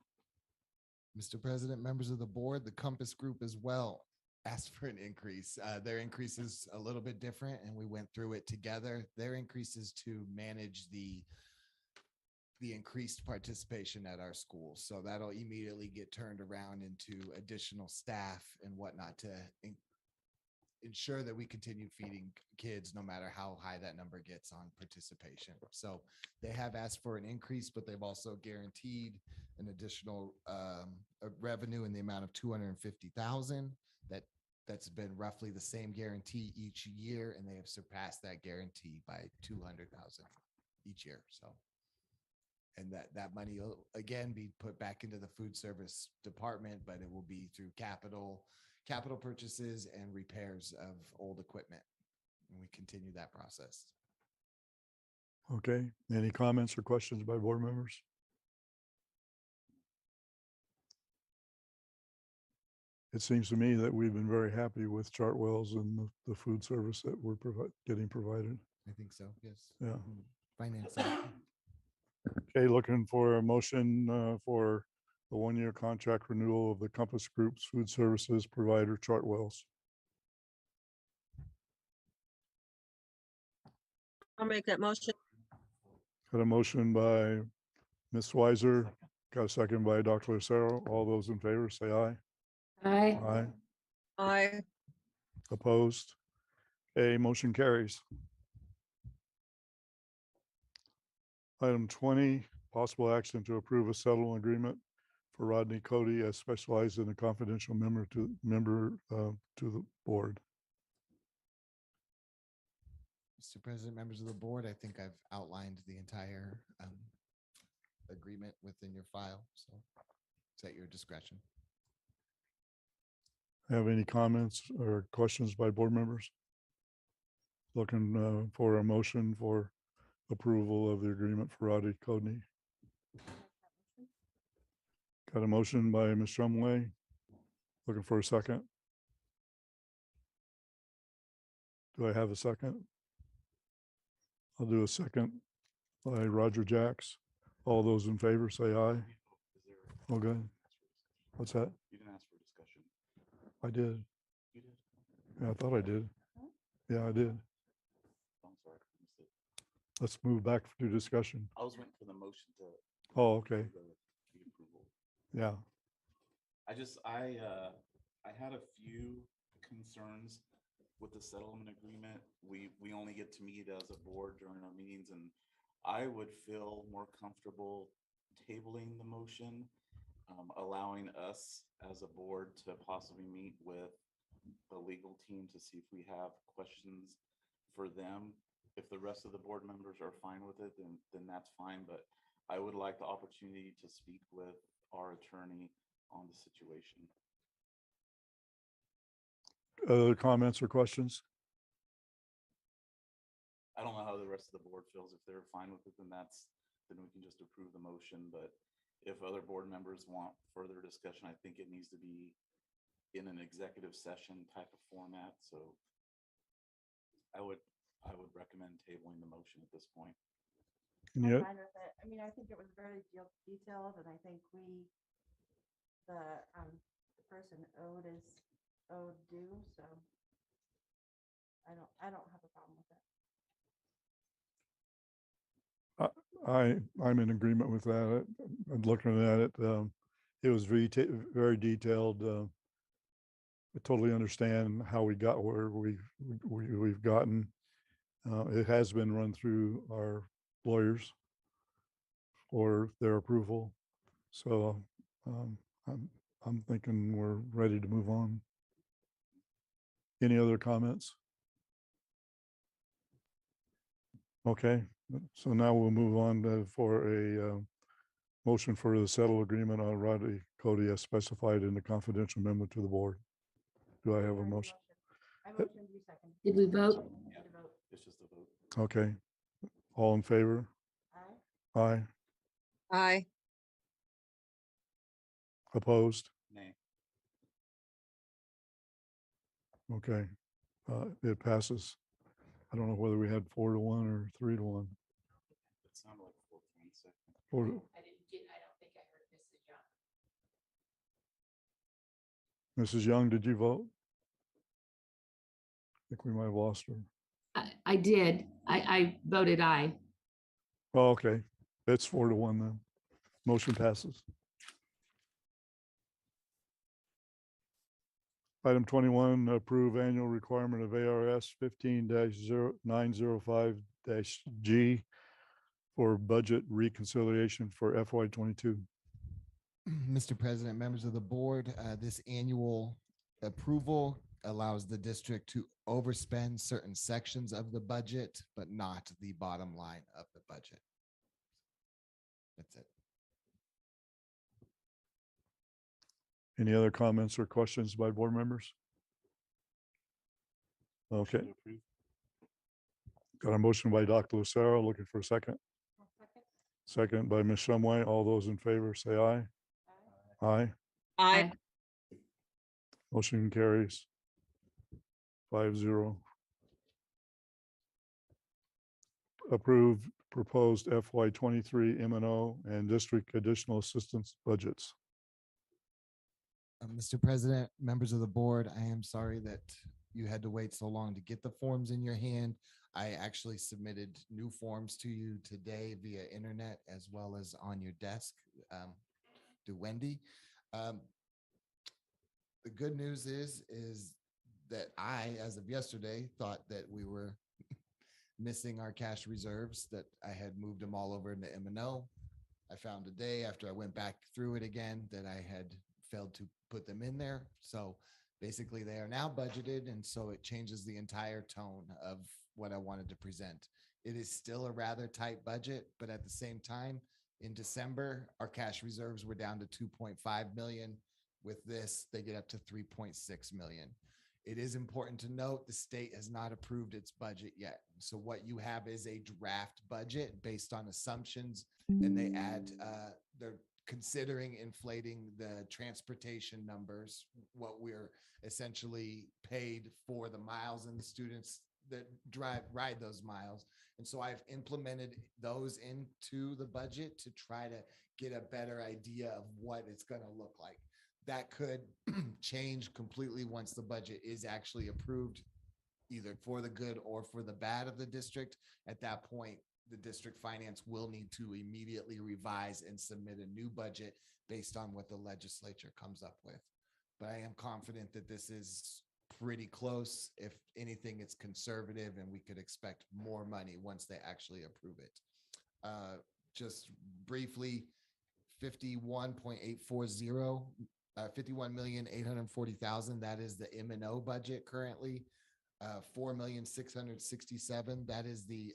Mr. President, members of the board, the Compass Group as well asked for an increase. Their increase is a little bit different and we went through it together. Their increase is to manage the increased participation at our school. So that'll immediately get turned around into additional staff and whatnot to ensure that we continue feeding kids no matter how high that number gets on participation. So they have asked for an increase, but they've also guaranteed an additional revenue in the amount of 250,000. That's been roughly the same guarantee each year, and they have surpassed that guarantee by 200,000 each year. So, and that money will again be put back into the food service department, but it will be through capital purchases and repairs of old equipment. And we continue that process. Okay, any comments or questions by board members? It seems to me that we've been very happy with Chartwell's and the food service that we're getting provided. I think so, yes. Yeah. Finance. Okay, looking for a motion for the one-year contract renewal of the Compass Group's food services provider Chartwell's. I'll make that motion. Got a motion by Ms. Weiser, got a second by Dr. Lucero. All those in favor, say aye. Aye. Aye. Aye. Opposed? A motion carries. Item 20, possible action to approve a settlement agreement for Rodney Cody as specialized in a confidential member to the board. Mr. President, members of the board, I think I've outlined the entire agreement within your file, so it's at your discretion. Have any comments or questions by board members? Looking for a motion for approval of the agreement for Rodney Cody. Got a motion by Ms. Shumway. Looking for a second. Do I have a second? I'll do a second by Roger Jacks. All those in favor, say aye. Oh, good. What's that? You didn't ask for discussion. I did. You did. Yeah, I thought I did. Yeah, I did. I'm sorry. I missed it. Let's move back to discussion. I was waiting for the motion to. Oh, okay. The approval. Yeah. I had a few concerns with the settlement agreement. We only get to meet as a board during our meetings, and I would feel more comfortable tabling the motion, allowing us as a board to possibly meet with the legal team to see if we have questions for them. If the rest of the board members are fine with it, then that's fine, but I would like the opportunity to speak with our attorney on the situation. Other comments or questions? I don't know how the rest of the board feels. If they're fine with it, then we can just approve the motion. But if other board members want further discussion, I think it needs to be in an executive session type of format. So I would recommend tabling the motion at this point. I'm Yeah. fine with it. I mean, I think it was very detailed, and I think the person owed due, so I don't have a problem with it. I'm in agreement with that. I'm looking at it. It was very detailed. I totally understand how we got where we've gotten. It has been run through our lawyers for their approval. So I'm thinking we're ready to move on. Any other comments? Okay, so now we'll move on for a motion for the settle agreement on Rodney Cody as specified in the confidential memo to the board. Do I have a motion? I motioned, you second. Did we vote? Yeah, it's just a vote. Okay, all in favor? Aye. Aye. Aye. Opposed? Nay. Okay, it passes. I don't know whether we had 4-1 or 3-1. It sounded like 4-1 second. I don't think I heard Mrs. Young. Mrs. Young, did you vote? I think we might have lost her. I did. I voted aye. Oh, okay, it's 4-1 then. Motion passes. Item 21, approve annual requirement of ARS 15-0905-G for budget reconciliation for FY 22. Mr. President, members of the board, this annual approval allows the district to overspend certain sections of the budget, but not the bottom line of the budget. That's it. Any other comments or questions by board members? Okay. Motion to approve. Got a motion by Dr. Lucero, looking for a second. Second by Ms. Shumway. All those in favor say aye. Aye. Aye. Motion carries 5-0. Approve proposed FY 23 M&O and district additional assistance budgets. Mr. President, members of the board, I am sorry that you had to wait so long to get the forms in your hand. I actually submitted new forms to you today via internet as well as on your desk to Wendy. The good news is that I, as of yesterday, thought that we were missing our cash reserves, that I had moved them all over into M&O. I found a day after I went back through it again that I had failed to put them in there. So basically they are now budgeted. And so it changes the entire tone of what I wanted to present. It is still a rather tight budget, but at the same time, in December, our cash reserves were down to 2.5 million. With this, they get up to 3.6 million. It is important to note the state has not approved its budget yet. So what you have is a draft budget based on assumptions, and they add, they're considering inflating the transportation numbers, what we're essentially paid for the miles and the students that ride those miles. And so I've implemented those into the budget to try to get a better idea of what it's going to look like. That could change completely once the budget is actually approved, either for the good or for the bad of the district. At that point, the district finance will need to immediately revise and submit a new budget based on what the legislature comes up with. But I am confident that this is pretty close. If anything, it's conservative and we could expect more money once they actually approve it. Just briefly, 51.840, 51,840,000. That is the M&O budget currently. 4,667,000. That is the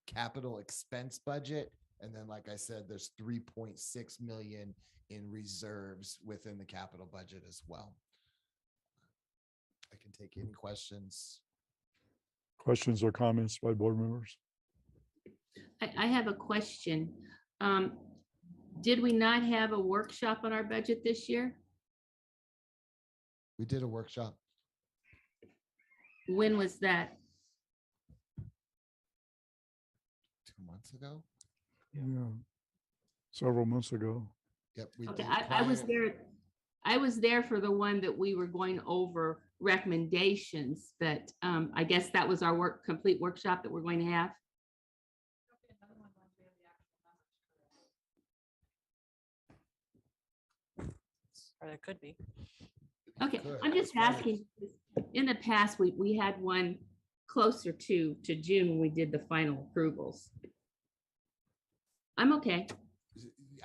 capital expense budget. And then, like I said, there's 3.6 million in reserves within the capital budget as well. I can take any questions. Questions or comments by board members? I have a question. Did we not have a workshop on our budget this year? We did a workshop. When was that? 2 months ago. Yeah. Several months ago. Yep. We Okay, did I was prior- there. I was there for the one that we were going over recommendations, but I guess that was our complete workshop that we're going to have. Or there could be. Okay, Good. I'm just That's fine. asking, in the past, we had one closer to June when we did the final approvals. I'm okay.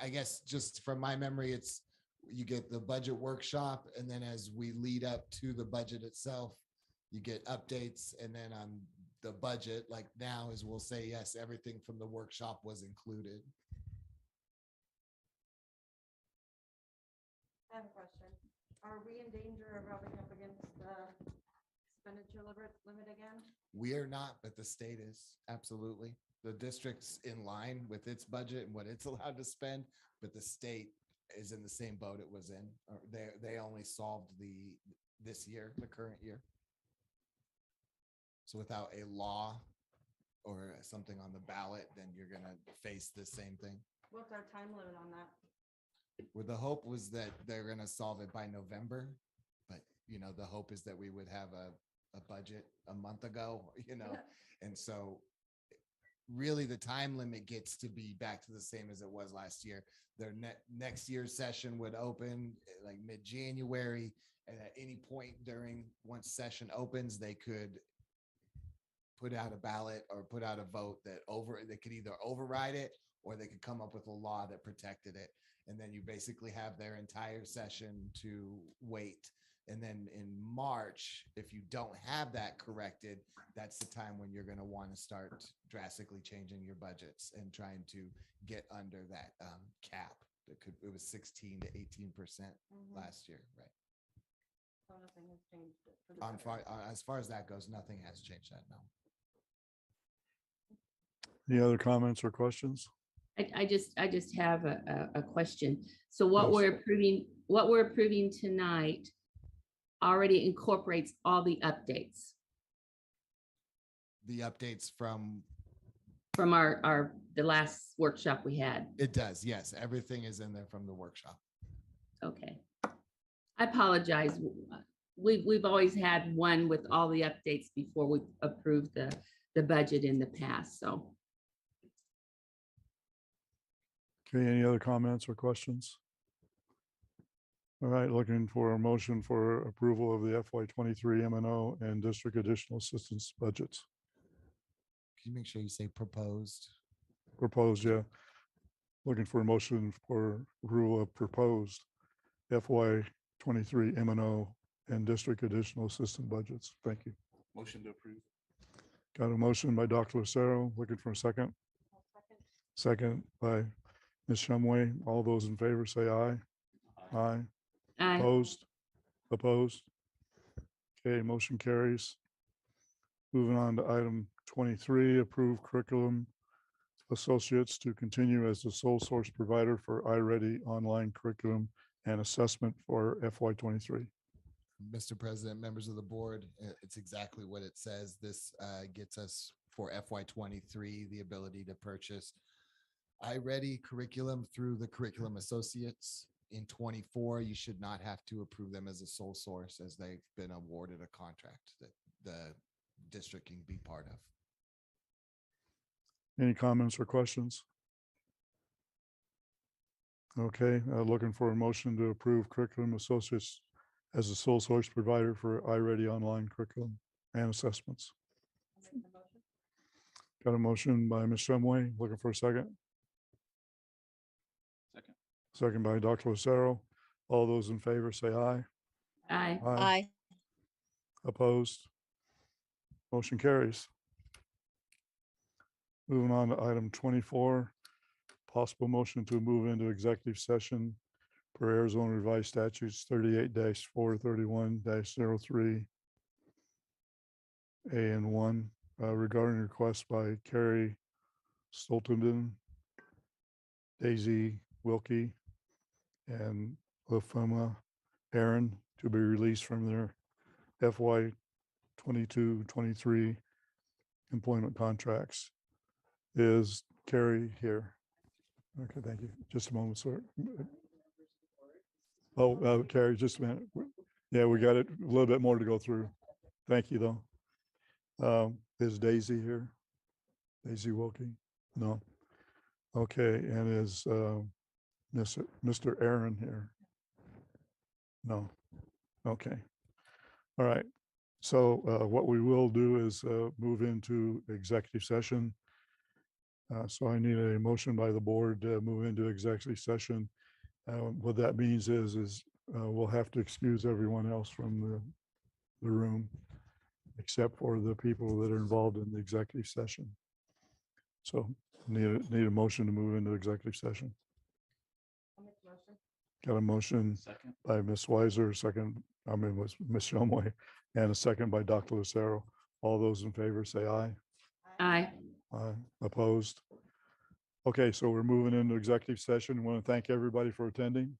I guess just from my memory, it's you get the budget workshop, and then as we lead up to the budget itself, you get updates, and then on the budget, like now, is we'll say, yes, everything from the workshop was included. I have a question. Are we in danger of rubbing up against the expenditure limit again? We are not, but the state is, absolutely. The district's in line with its budget and what it's allowed to spend, but the state is in the same boat it was in. Or they only solved this year, the current year. So without a law or something on the ballot, then you're gonna face the same thing. What's our time limit on that? Where the hope was that they're gonna solve it by November, but the hope is that we would have a budget a month ago, and so really the time limit gets to be back to the same as it was last year. Their next year's session would open like mid-January, And at any point during, once session opens, they could put out a ballot or put out a vote they could either override it or they could come up with a law that protected it. And then you basically have their entire session to wait. And then in March, if you don't have that corrected, that's the time when you're going to want to start drastically changing your budgets and trying to get under that cap. It was 16 to 18% last year, right? So nothing has changed it for the On better. as far as that goes, nothing has changed that, no. Any other comments or questions? I just have a question. So what Yes. what we're approving tonight already incorporates all the updates The updates from, from the last workshop we had. it does, yes, everything is in there from the workshop. Okay. I apologize. We've always had one with all the updates before we approved the budget in the past, so. Okay, any other comments or questions? All right, looking for a motion for approval of the FY23 M&O and district additional assistance budgets. Can you make sure you say proposed? Proposed, yeah. Looking for a motion for approval of proposed FY23 M&O and district additional assistant budgets. Thank you. Motion to approve. Got a motion by Dr. Lucero, looking for a second. Second by Ms. Shumway. All those in favor say aye. Aye. Aye. Opposed? Opposed? Okay, motion carries. Moving on to item 23, approve curriculum associates to continue as the sole source provider for Iready online curriculum and assessment for FY23. Mr. President, members of the board, it's exactly what it says. This gets us for FY23 the ability to purchase Iready curriculum through the curriculum associates. In 24, you should not have to approve them as a sole source as they've been awarded a contract that the district can be part of. Any comments or questions? Okay, looking for a motion to approve curriculum associates as a sole source provider for Iready online curriculum and assessments. I'll make the motion. Got a motion by Ms. Shumway, looking for a second. Second. Second by Dr. Lucero. All those in favor say aye. Aye. Aye. Opposed? Motion carries. Moving on to item 24, possible motion to move into executive session per Arizona Revised Statutes 38-431-03 A and 1 regarding requests by Carrie Stoltenden, Daisy Wilkie, and Lafuma Aaron to be released from their FY 22-23 employment contracts. Is Carrie here? Okay, thank you. Just a moment, sir. Oh, Carrie, just a minute. Yeah, we got it. A little bit more to go through. Thank you, though. Is Daisy here? Daisy Wilkie? No. Okay, and is Mr. Aaron here? No. Okay. All right. So what we will do is move into executive session. So I need a motion by the board to move into executive session. What that means is we'll have to excuse everyone else from the room, except for the people that are involved in the executive session. So need a motion to move into executive session. I'll make the motion. Got a motion Second. by Ms. Weiser, was Ms. Shumway, and a second by Dr. Lucero. All those in favor say aye. Aye. Aye. Opposed? Okay, so we're moving into executive session. I want to thank everybody for attending.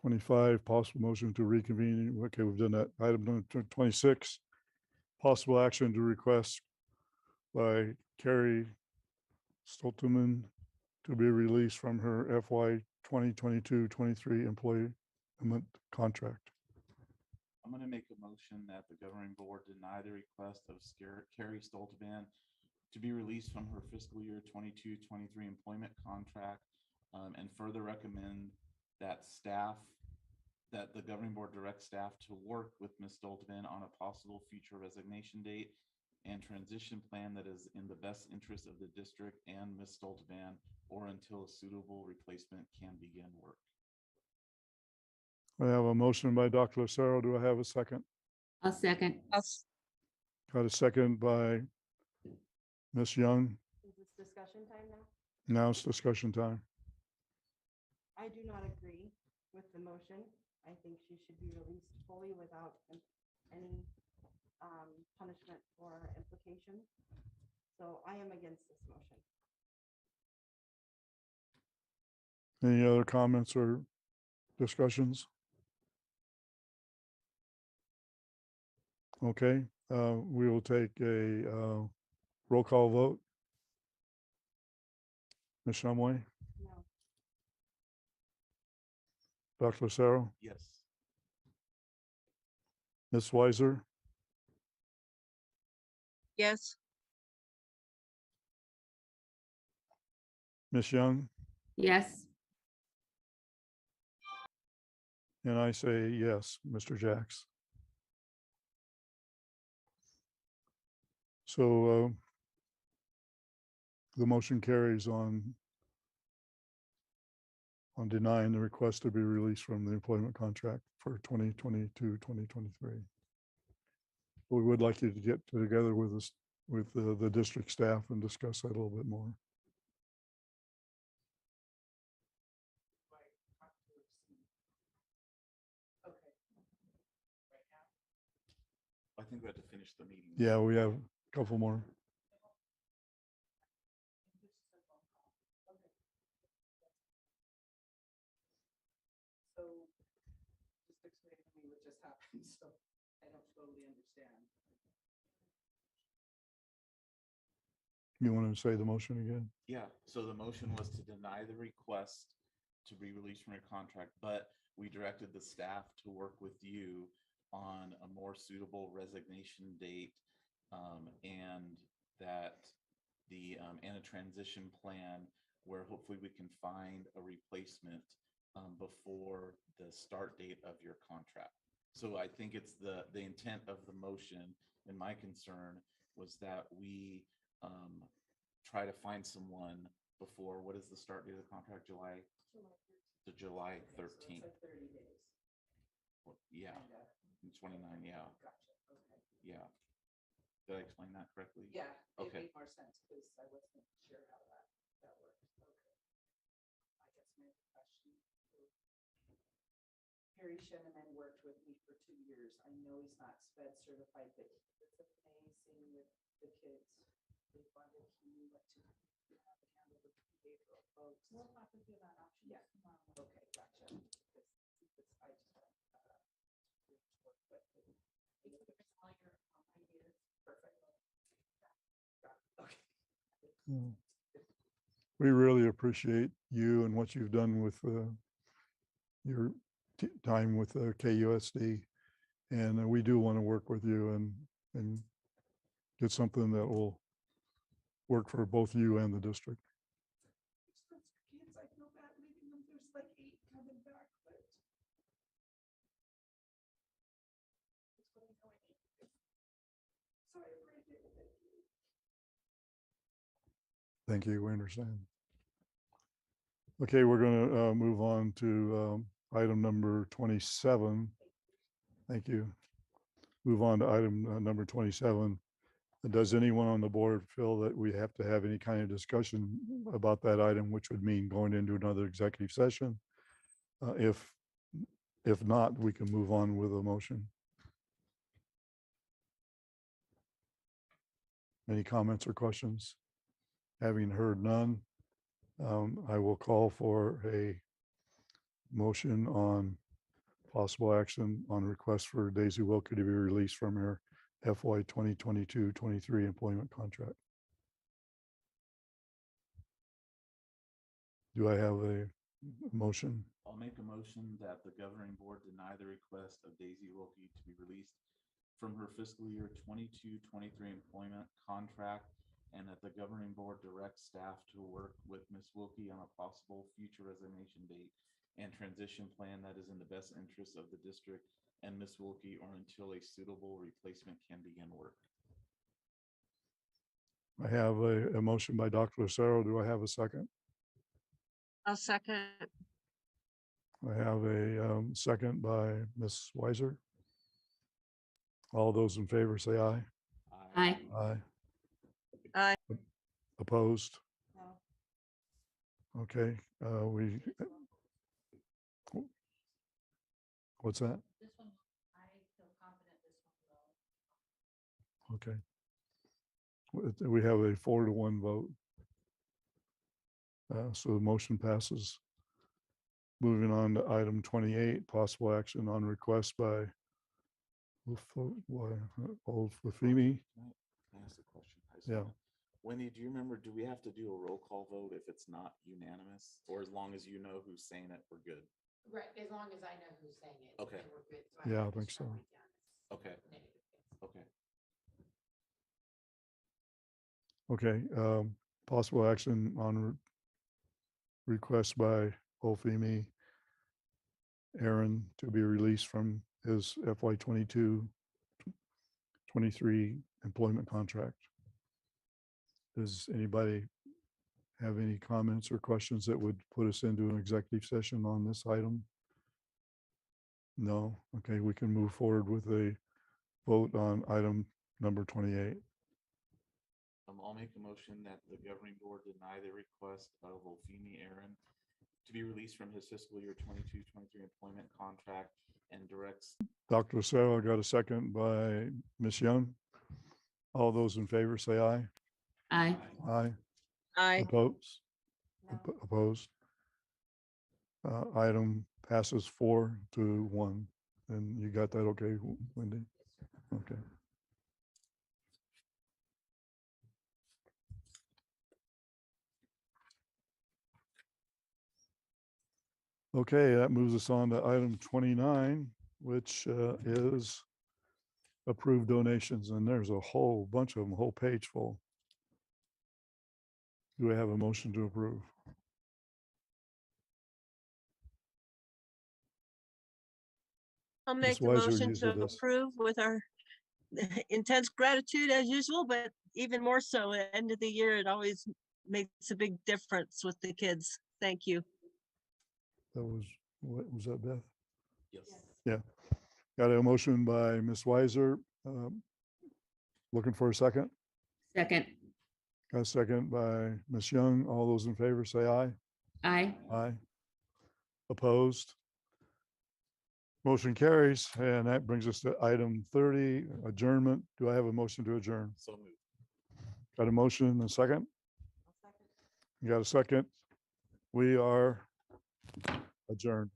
25, possible motion to reconvene. Okay, we've done that. Item number 26, possible action to request by Carrie Stolteman to be released from her FY 2022-23 employment contract. I'm gonna make a motion that the governing board deny the request of Carrie Stolteman to be released from her fiscal year 22-23 employment contract, and further recommend that the governing board direct staff to work with Ms. Stolteman on a possible future resignation date and transition plan that is in the best interest of the district and Ms. Stolteman, or until a suitable replacement can begin work. I have a motion by Dr. Lucero. Do I have a second? I'll second. Got a second by Ms. Young. Is this discussion time now? Now it's discussion time. I do not agree with the motion. I think she should be released fully without any punishment or implication. So I am against this motion. Any other comments or discussions? Okay, we will take a roll call vote. Ms. Shumway, No. Dr. Lucero, Yes. Ms. Weiser, Yes, Ms. Young, Yes, and I say yes, Mr. Jacks. So the motion carries on denying the request to be released from the employment contract for 2022-2023. We would like you to get together with us, with the district staff, and discuss that a little bit more. I think we have to finish the meeting. Yeah, we have a couple more. So just explain to me what just happened, so I don't totally understand. You want to say the motion again? Yeah, so the motion was to deny the request to be released from your contract, but we directed the staff to work with you on a more suitable resignation date, and that and a transition plan where hopefully we can find a replacement before the start date of your contract. So I think it's the intent of the motion, and my concern was that we try to find someone before, what is the start date of the contract? July 13th. So it's like 30 days. Yeah, Kinda. 29, yeah, Gotcha, okay. yeah. Did I explain that correctly? Yeah, it Okay. made more sense because I wasn't sure how that worked. Okay. I guess my question. Harry Sheneman worked with me for 2 years. I know he's not SPED certified, but he was amazing with the kids. They funded, he knew what to handle the behavioral folks. We'll have to do that option. Yeah. Okay, gotcha. Because I just work with him. Perfect. Okay. We really appreciate you and what you've done with your time with KUSD. And we do want to work with you and get something that will work for both you and the district. Kids, I feel bad leaving them. There's like 8 coming back, but. That's what I know I need to do. So I appreciate it. Thank you. Thank you. We understand. Okay, we're going to move on to item number 27. Thank you. Move on to item number 27. Does anyone on the board feel that we have to have any kind of discussion about that item, which would mean going into another executive session? If not, we can move on with a motion. Any comments or questions? Having heard none, I will call for a motion on possible action on request for Daisy Wilker to be released from her FY 2022-23 employment contract. Do I have a motion? I'll make a motion that the governing board deny the request of Daisy Wilkie to be released from her fiscal year 22-23 employment contract, and that the governing board directs staff to work with Ms. Wilkie on a possible future resignation date and transition plan that is in the best interest of the district and Ms. Wilkie, or until a suitable replacement can begin work. I have a motion by Dr. Lucero. Do I have a second? I'll second. I have a second by Ms. Weiser. All those in favor say aye. Aye. Aye. Aye. Opposed? No. Okay, what's that? This one, I feel confident this one will. Okay. We have a 4-1 vote. So the motion passes. Moving on to item 28, possible action on request by Old Lafimi. Can I ask a question? I just Yeah. wanna- Wendy, do you remember, do we have to do a roll call vote if it's not unanimous, or as long as you know who's saying it, we're good? Right, as long as I know who's saying it. Okay. then we're good. So Yeah, I have to think so. strike down this Okay, negative, yes. okay. Okay, possible action on request by Olfimi Aaron to be released from his FY 22-23 employment contract. Does anybody have any comments or questions that would put us into an executive session on this item? No? Okay, we can move forward with a vote on item number 28. I'll make a motion that the governing board deny the request of Olfimi Aaron to be released from his fiscal year 22-23 employment contract and directs. Dr. Lucero, I got a second by Ms. Young. All those in favor say aye. Aye. Aye. Aye. Opposed? No. Opposed? Item passes 4-1. And you got that okay, Wendy? Okay. Okay, that moves us on to item 29, which is approved donations, and there's a whole bunch of them, a whole page full. Do we have a motion to approve? I'll Ms. make the Weiser motion usually to does. approve with our intense gratitude as usual, but even more so at the end of the year, it always makes a big difference with the kids. Thank you. That was, what was that, Beth? Yes. Yeah. Got a motion by Ms. Weiser. Looking for a second? Second. Got a second by Ms. Young. All those in favor say aye. Aye. Aye. Opposed? Motion carries, and that brings us to item 30, adjournment. Do I have a motion to adjourn? So moved. Got a motion and a second? I'll second. You got a second? We are adjourned.